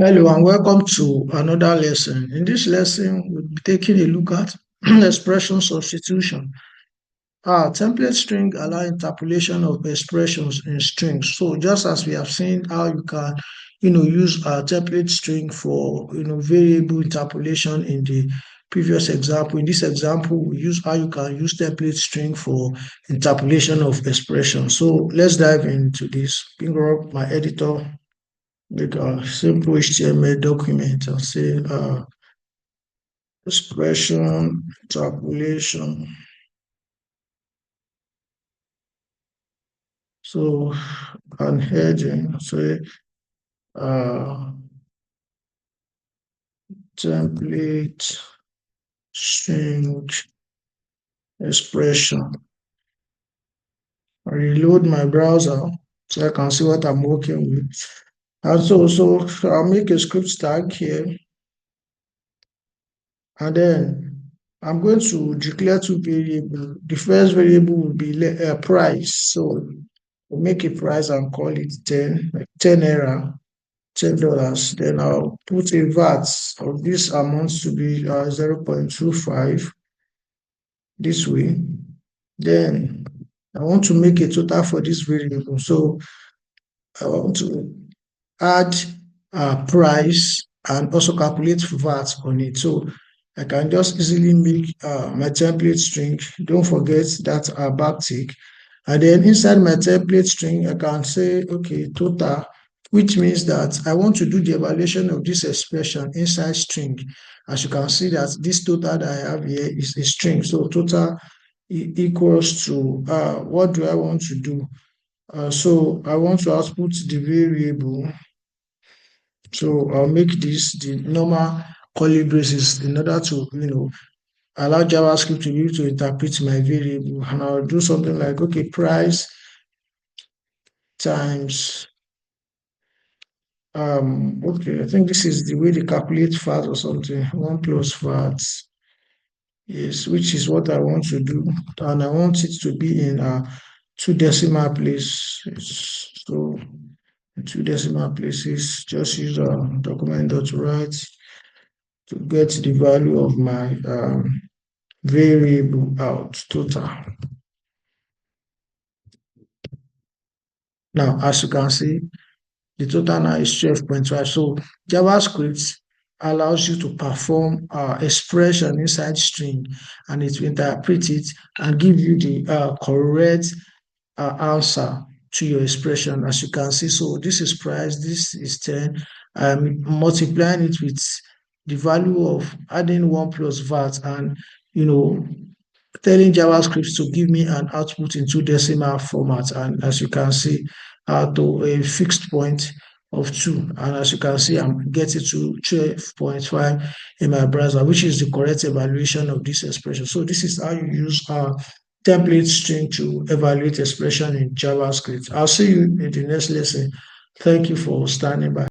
Hello and welcome to another lesson. In this lesson, we'll be taking a look at expression substitution. Template string allow interpolation of expressions in strings. So just as we have seen how you can, use a template string for, variable interpolation in the previous example. In this example, we use how you can use template string for interpolation of expressions. So let's dive into this. Bring up my editor, make a simple HTML document and say expression interpolation. So and heading say template string expression. I reload my browser so I can see what I'm working with. And so I'll make a script tag here, and then I'm going to declare two variables. The first variable will be price. So we'll make a price and call it 10, like 10 naira, $10. Then I'll put a VAT of this amount to be 0.25 this way. Then I want to make a total for this variable. So I want to add price and also calculate VAT on it. So I can just easily make my template string. Don't forget that backtick. And then inside my template string, I can say, okay, total, which means that I want to do the evaluation of this expression inside string. As you can see that this total that I have here is a string. So total equals to, what do I want to do? So I want to output the variable. So I'll make this the normal curly braces in order to, allow JavaScript to be able to interpret my variable. And I'll do something like, okay, price times, okay, I think this is the way they calculate VAT or something, 1 plus VAT, yes, which is what I want to do. And I want it to be in two decimal place. So two decimal places, just use document.write to get the value of my variable out total. Now, as you can see, the total now is 12.5. So JavaScript allows you to perform expression inside string, and it will interpret it and give you the correct answer to your expression, as you can see. So this is price, this is 10. I'm multiplying it with the value of adding 1 plus VAT, and telling JavaScript to give me an output in two decimal format. And as you can see, to a fixed point of 2. And as you can see, I'm getting to 12.5 in my browser, which is the correct evaluation of this expression. So this is how you use template string to evaluate expression in JavaScript. I'll see you in the next lesson. Thank you for standing by.